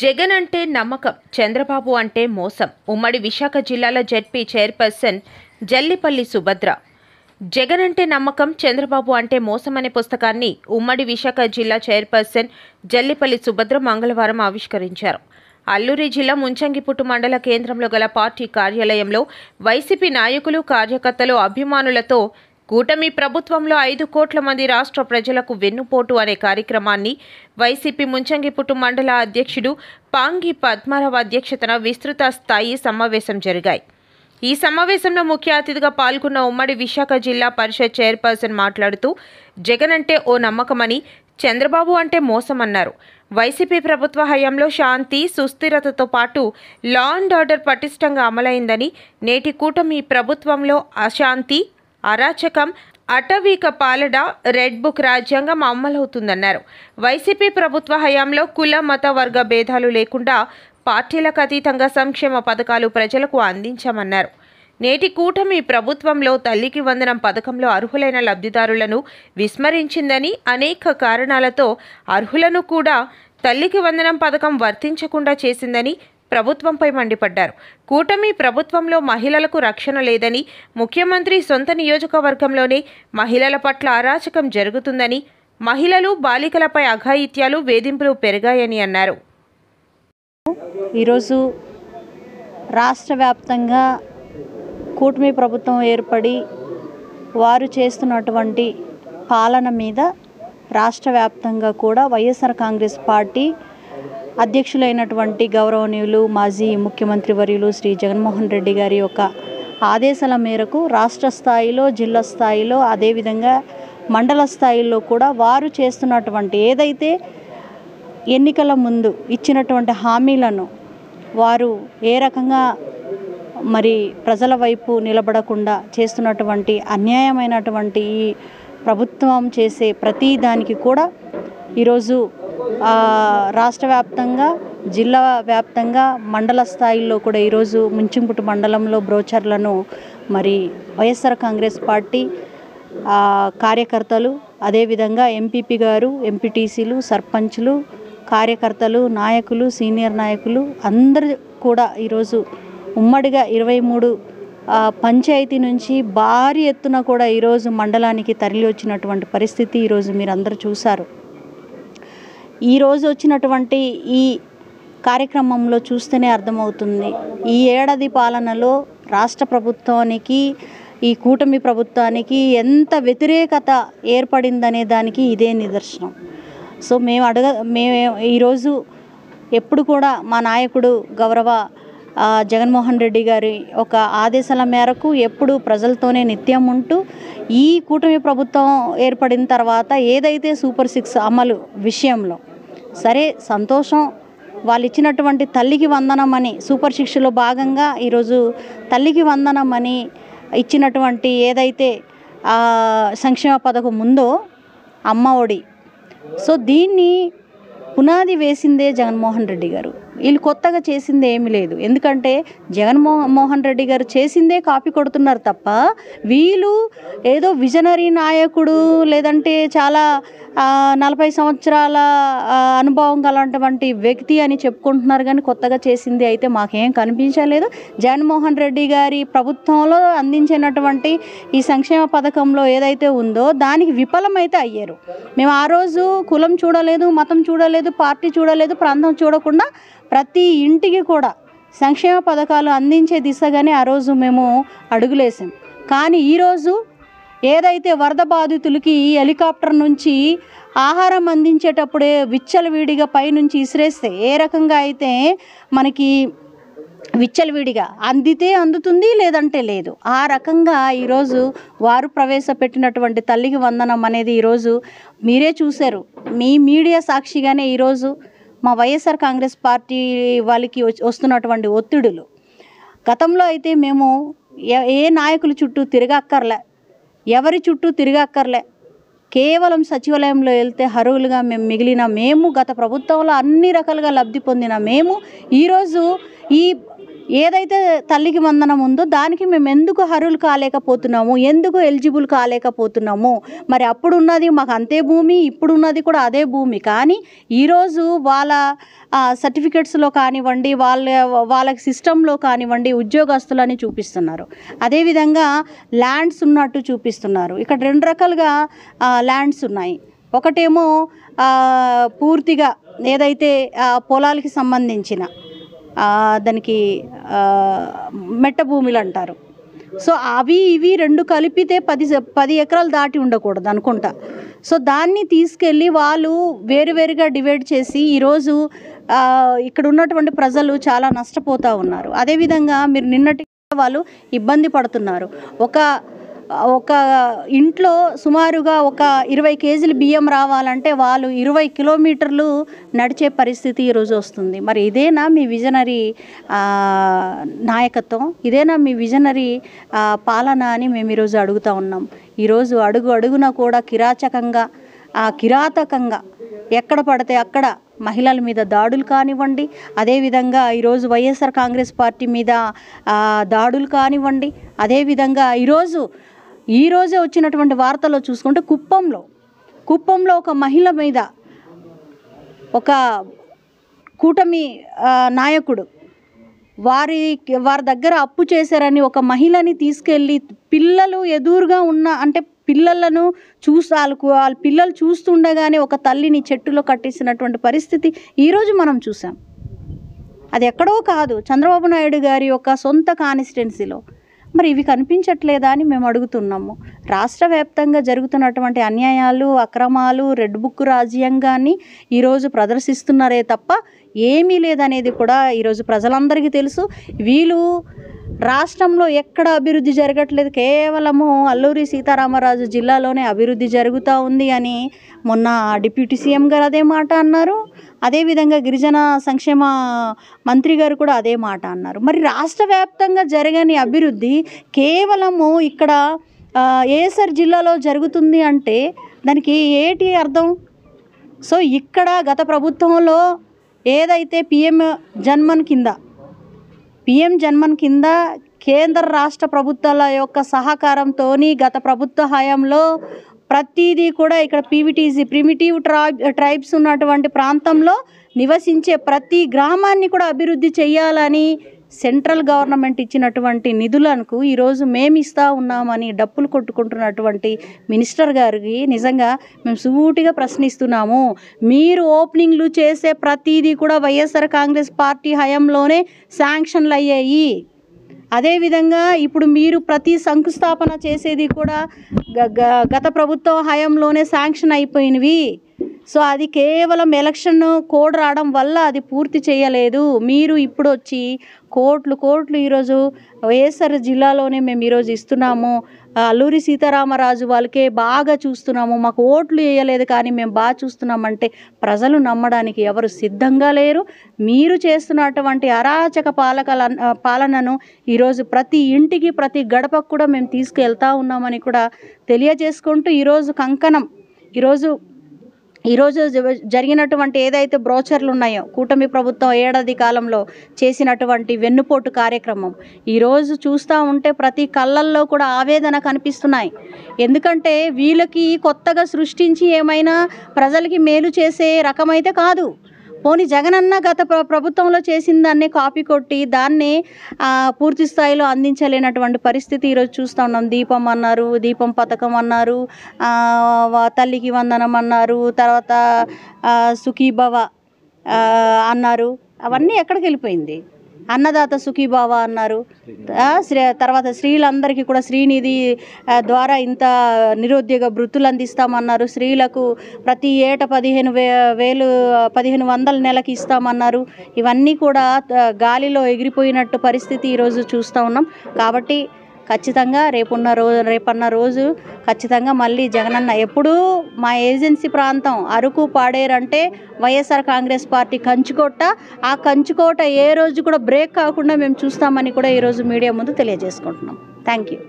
జగన్ అంటే నమ్మకం, చంద్రబాబు అంటే మోసం. ఉమ్మడి విశాఖ జిల్లాల జెడ్పీ చైర్పర్సన్ జల్లిపల్లి సుభద్ర. జగన్ అంటే నమ్మకం, చంద్రబాబు అంటే మోసం అనే పుస్తకాన్ని ఉమ్మడి విశాఖ జిల్లా చైర్పర్సన్ జల్లిపల్లి సుభద్ర మంగళవారం ఆవిష్కరించారు. అల్లూరి జిల్లా ముంచంగిపుట్టు మండల కేంద్రంలో గల పార్టీ కార్యాలయంలో వైసీపీ నాయకులు, కార్యకర్తలు, అభిమానులతో కూటమి ప్రభుత్వంలో 5 కోట్ల మంది రాష్ట్ర ప్రజలకు వెన్నుపోటు అనే కార్యక్రమాన్ని వైసీపీ ముంచంగిపుట్టు మండల అధ్యక్షుడు పాంగి పద్మారావు అధ్యక్షతన విస్తృత స్థాయి సమావేశం జరిగాయి. ఈ సమావేశంలో ముఖ్య అతిథిగా పాల్గొన్న ఉమ్మడి విశాఖ జిల్లా పరిషత్ చైర్పర్సన్ మాట్లాడుతూ జగన్ అంటే ఓ నమ్మకమని, చంద్రబాబు అంటే మోసమన్నారు. వైసీపీ ప్రభుత్వ హయాంలో శాంతి, సుస్థిరతతో పాటు లా అండ్ ఆర్డర్ పటిష్టంగా అమలైందని, నేటి కూటమి ప్రభుత్వంలో అశాంతి, అరాచకం, అటవీక పాలన, రెడ్ బుక్ రాజ్యాంగం అమలవుతుందన్నారు. వైసీపీ ప్రభుత్వ హయాంలో కుల, మత, వర్గ భేదాలు లేకుండా పార్టీలకు అతీతంగా సంక్షేమ పథకాలు ప్రజలకు అందించామన్నారు. నేటి కూటమి ప్రభుత్వంలో తల్లికి వందనం పథకంలో అర్హులైన లబ్ధిదారులను విస్మరించిందని, అనేక కారణాలతో అర్హులను కూడా తల్లికి వందనం పథకం వర్తించకుండా చేసిందని ప్రభుత్వంపై మండిపడ్డారు. కూటమి ప్రభుత్వంలో మహిళలకు రక్షణ లేదని, ముఖ్యమంత్రి సొంత నియోజకవర్గంలోనే మహిళల పట్ల అరాచకం జరుగుతుందని, మహిళలు, బాలికలపై అఘాయిత్యాలు, వేధింపులు పెరిగాయని అన్నారు. ఈరోజు రాష్ట్ర వ్యాప్తంగా కూటమి ప్రభుత్వం ఏర్పడి వారు చేస్తున్నటువంటి పాలన మీద రాష్ట్ర వ్యాప్తంగా కూడా వైఎస్ఆర్ కాంగ్రెస్ పార్టీ అధ్యక్షులైనటువంటి గౌరవనీయులు మాజీ ముఖ్యమంత్రి వర్యులు శ్రీ జగన్మోహన్ రెడ్డి గారి యొక్క ఆదేశాల మేరకు రాష్ట్ర స్థాయిలో, జిల్లా స్థాయిలో, అదేవిధంగా మండల స్థాయిలో కూడా వారు చేస్తున్నటువంటి ఏదైతే ఎన్నికల ముందు ఇచ్చినటువంటి హామీలను వారు ఏ రకంగా మరి ప్రజల వైపు నిలబడకుండా చేస్తున్నటువంటి అన్యాయమైనటువంటి ఈ ప్రభుత్వం చేసే ప్రతి దానికి కూడా ఈరోజు రాష్ట్ర వ్యాప్తంగా, జిల్లా వ్యాప్తంగా, మండల స్థాయిలో కూడా ఈరోజు ముంచింపుట్టు మండలంలో బ్రోచర్లను మరి వైఎస్ఆర్ కాంగ్రెస్ పార్టీ కార్యకర్తలు, అదేవిధంగా ఎంపీపీ గారు, ఎంపీటీసీలు, సర్పంచ్లు, కార్యకర్తలు, నాయకులు, సీనియర్ నాయకులు అందరూ కూడా ఈరోజు ఉమ్మడిగా 23 పంచాయతీ నుంచి భారీ ఎత్తున కూడా ఈరోజు మండలానికి తరలి వచ్చినటువంటి పరిస్థితి ఈరోజు మీరు అందరూ చూశారు. ఈరోజు వచ్చినటువంటి ఈ కార్యక్రమంలో చూస్తేనే అర్థమవుతుంది ఈ ఏడాది పాలనలో రాష్ట్ర ప్రభుత్వానికి, ఈ కూటమి ప్రభుత్వానికి ఎంత వ్యతిరేకత ఏర్పడిందనే దానికి ఇదే నిదర్శనం. సో మేము ఈరోజు ఎప్పుడు కూడా మా నాయకుడు గౌరవ జగన్మోహన్ రెడ్డి గారి ఒక ఆదేశాల మేరకు ఎప్పుడు ప్రజలతోనే నిత్యం ఉంటూ ఈ కూటమి ప్రభుత్వం ఏర్పడిన తర్వాత ఏదైతే సూపర్ 6 అమలు విషయంలో సరే సంతోషం, వాళ్ళు ఇచ్చినటువంటి తల్లికి వందనం అని సూపర్ 6లో భాగంగా ఈరోజు తల్లికి వందనం అని ఇచ్చినటువంటి ఏదైతే సంక్షేమ పథకం ఉందో అమ్మ ఒడి, సో దీన్ని పునాది వేసిందే జగన్మోహన్ రెడ్డి గారు. వీళ్ళు కొత్తగా చేసిందే ఏమీ లేదు. ఎందుకంటే జగన్మోహన్ రెడ్డి గారు చేసిందే కాపీ కొడుతున్నారు తప్ప వీళ్ళు ఏదో విజనరీ నాయకుడు, లేదంటే చాలా 40 సంవత్సరాల అనుభవం గలటువంటి వ్యక్తి అని చెప్పుకుంటున్నారు, కానీ కొత్తగా చేసింది అయితే మాకేం కనిపించలేదు. జగన్మోహన్ రెడ్డి గారి ప్రభుత్వంలో అందించినటువంటి ఈ సంక్షేమ పథకంలో ఏదైతే ఉందో దానికి విఫలమైతే అయ్యారు. మేము ఆ రోజు కులం చూడలేదు, మతం చూడలేదు, పార్టీ చూడలేదు, ప్రాంతం చూడకుండా ప్రతి ఇంటికి కూడా సంక్షేమ పథకాలు అందించే దిశగానే ఆ రోజు మేము అడుగులేసాం. కానీ ఈరోజు ఏదైతే వరద బాధితులకి హెలికాప్టర్ నుంచి ఆహారం అందించేటప్పుడే విచ్చలవిడిగా పైనుంచి ఇసిరేస్తే ఏ రకంగా అయితే మనకి విచ్చలవిడిగా అందితే అందుతుంది, లేదంటే లేదు, ఆ రకంగా ఈరోజు వారు ప్రవేశపెట్టినటువంటి తల్లికి వందనం అనేది ఈరోజు మీరే చూశారు. మీ మీడియా సాక్షిగానే ఈరోజు మా వైఎస్ఆర్ కాంగ్రెస్ పార్టీ వాళ్ళకి వస్తున్నటువంటి ఒత్తిడులు, గతంలో అయితే మేము ఏ నాయకుల చుట్టూ తిరగక్కర్లే, ఎవరి చుట్టూ తిరగక్కర్లే, కేవలం సచివాలయంలో వెళ్తే అర్హులుగా మేము గత ప్రభుత్వంలో అన్ని రకాలుగా లబ్ధి పొందిన మేము ఈరోజు ఈ ఏదైతే తల్లికి వందనం ఉందో దానికి మేము ఎందుకు అర్హులు కాలేకపోతున్నాము, ఎందుకు ఎలిజిబుల్ కాలేకపోతున్నాము? మరి అప్పుడు ఉన్నది మాకు అంతే భూమి, ఇప్పుడు ఉన్నది కూడా అదే భూమి. కానీ ఈరోజు వాళ్ళ సర్టిఫికెట్స్లో కానివ్వండి, వాళ్ళకి సిస్టంలో కానివ్వండి ఉద్యోగస్తులని చూపిస్తున్నారు. అదేవిధంగా ల్యాండ్స్ ఉన్నట్టు చూపిస్తున్నారు. ఇక్కడ 2 రకాలుగా ల్యాండ్స్ ఉన్నాయి. ఒకటేమో పూర్తిగా ఏదైతే పొలాలకి సంబంధించిన దానికి మెట్ట భూములు అంటారు. సో అవి ఇవి 2 కలిపితే 10 ఎకరాలు దాటి ఉండకూడదు అనుకుంటా. సో దాన్ని తీసుకెళ్ళి వాళ్ళు వేరువేరుగా డివైడ్ చేసి ఈరోజు ఇక్కడ ఉన్నటువంటి ప్రజలు చాలా నష్టపోతూ ఉన్నారు. అదేవిధంగా మీరు నిన్నటి వాళ్ళు ఇబ్బంది పడుతున్నారు. ఒక ఇంట్లో సుమారుగా ఒక 20 కేజీలు బియ్యం రావాలంటే వాళ్ళు 20 కిలోమీటర్లు నడిచే పరిస్థితి ఈరోజు వస్తుంది. మరి ఇదేనా మీ విజనరీ నాయకత్వం? ఇదేనా మీ విజనరీ పాలన అని మేము ఈరోజు అడుగుతూ ఉన్నాం. ఈరోజు అడుగున కూడా కిరాతకంగా ఎక్కడ పడితే అక్కడ మహిళల మీద దాడులు కానివ్వండి, అదేవిధంగా ఈరోజు వైఎస్ఆర్ కాంగ్రెస్ పార్టీ మీద దాడులు కానివ్వండి, అదేవిధంగా ఈరోజే వచ్చినటువంటి వార్తల్లో చూసుకుంటే కుప్పంలో ఒక మహిళ మీద ఒక కూటమి నాయకుడు వారి దగ్గర అప్పు చేశారని ఒక మహిళని తీసుకెళ్ళి పిల్లలు ఎదురుగా ఉన్న అంటే పిల్లలను వాళ్ళ పిల్లలు చూస్తుండగానే ఒక తల్లిని చెట్టులో కట్టేసినటువంటి పరిస్థితి ఈరోజు మనం చూసాం. అది ఎక్కడో కాదు, చంద్రబాబు నాయుడు గారి యొక్క సొంత కాన్స్టిట్యున్సీలో. మరి ఇవి కనిపించట్లేదా అని మేము అడుగుతున్నాము. రాష్ట్ర వ్యాప్తంగా జరుగుతున్నటువంటి అన్యాయాలు, అక్రమాలు, రెడ్ బుక్ రాజ్యాంగాన్ని ఈరోజు ప్రదర్శిస్తున్నారే తప్ప ఏమీ లేదనేది కూడా ఈరోజు ప్రజలందరికీ తెలుసు. వీళ్ళు రాష్ట్రంలో ఎక్కడ అభివృద్ధి జరగట్లేదు, కేవలము అల్లూరి సీతారామరాజు జిల్లాలోనే అభివృద్ధి జరుగుతూ ఉంది అని మొన్న డిప్యూటీ సీఎం గారు అదే మాట అన్నారు. అదేవిధంగా గిరిజన సంక్షేమ మంత్రి గారు కూడా అదే మాట అన్నారు. మరి రాష్ట్ర వ్యాప్తంగా జరగని అభివృద్ధి కేవలము ఇక్కడ ఏసర్ జిల్లాలో జరుగుతుంది అంటే దానికి ఏంటి అర్థం? సో ఇక్కడ గత ప్రభుత్వంలో ఏదైతే పిఎం జన్మన్ కింద కేంద్ర రాష్ట్ర ప్రభుత్వాల యొక్క సహకారంతో గత ప్రభుత్వ హయాంలో ప్రతిదీ కూడా ఇక్కడ ప్రిమిటివ్ ట్రైబ్స్ ఉన్నటువంటి ప్రాంతంలో నివసించే ప్రతి గ్రామాన్ని కూడా అభివృద్ధి చేయాలని సెంట్రల్ గవర్నమెంట్ ఇచ్చినటువంటి నిధులకు ఈరోజు మేము ఇస్తూ ఉన్నామని డప్పులు కొట్టుకుంటున్నటువంటి మినిస్టర్ గారికి నిజంగా మేము సూటిగా ప్రశ్నిస్తున్నాము. మీరు ఓపెనింగ్లు చేసే ప్రతిదీ కూడా వైఎస్ఆర్ కాంగ్రెస్ పార్టీ హయాంలోనే శాంక్షన్లు అయ్యాయి. అదేవిధంగా ఇప్పుడు మీరు ప్రతి శంకుస్థాపన చేసేది కూడా గత ప్రభుత్వ హయాంలోనే శాంక్షన్ అయిపోయినవి. సో అది కేవలం ఎలక్షన్ కోడ్ రావడం వల్ల అది పూర్తి చేయలేదు. మీరు ఇప్పుడు వచ్చి కోట్లు ఈరోజు వైఎస్ఆర్ జిల్లాలోనే మేము ఈరోజు ఇస్తున్నాము, అల్లూరి సీతారామరాజు వాళ్ళకే బాగా చూస్తున్నాము, మాకు ఓట్లు వేయలేదు కానీ మేము బాగా చూస్తున్నామంటే ప్రజలు నమ్మడానికి ఎవరు సిద్ధంగా లేరు. మీరు చేస్తున్నటువంటి అరాచక పాలనను ఈరోజు ప్రతి ఇంటికి ప్రతి గడపకు కూడా మేము తీసుకెళ్తా ఉన్నామని కూడా తెలియజేసుకుంటూ ఈరోజు జరిగినటువంటి ఏదైతే బ్రోచర్లు ఉన్నాయో కూటమి ప్రభుత్వం ఏడాది కాలంలో చేసినటువంటి వెన్నుపోటు కార్యక్రమం ఈరోజు చూస్తూ ఉంటే ప్రతి కళ్ళల్లో కూడా ఆవేదన కనిపిస్తున్నాయి. ఎందుకంటే వీళ్ళకి కొత్తగా సృష్టించి ఏమైనా ప్రజలకి మేలు చేసే రకమైతే కాదు. పోనీ జగనన్న గత ప్రభుత్వంలో చేసిన దాన్ని కాపీ కొట్టి దాన్ని పూర్తి స్థాయిలో అందించలేనటువంటి పరిస్థితి ఈరోజు చూస్తూ ఉన్నాం. దీపం అన్నారు, దీపం పథకం అన్నారు, తల్లికి వందనం అన్నారు, తర్వాత సుఖీభవ అన్నారు. అవన్నీ ఎక్కడికి వెళ్ళిపోయింది? అన్నదాత సుఖీభావ అన్నారు. తర్వాత స్త్రీలందరికీ కూడా శ్రీనిధి ద్వారా ఇంత నిరుద్యోగ వృత్తులు అందిస్తామన్నారు. స్త్రీలకు ప్రతి ఏటా 1500 నెలకి ఇస్తామన్నారు. ఇవన్నీ కూడా గాలిలో ఎగిరిపోయినట్టు పరిస్థితి ఈరోజు చూస్తూ ఉన్నాం. కాబట్టి ఖచ్చితంగా రేపన్న రోజు ఖచ్చితంగా మళ్ళీ జగనన్న ఎప్పుడూ మా ఏజెన్సీ ప్రాంతం అరకు పాడేరంటే వైఎస్ఆర్ కాంగ్రెస్ పార్టీ కంచుకోట. ఆ కంచుకోట ఏ రోజు కూడా బ్రేక్ కాకుండా మేము చూస్తామని కూడా ఈరోజు మీడియా ముందు తెలియజేసుకుంటున్నాం. Thank you.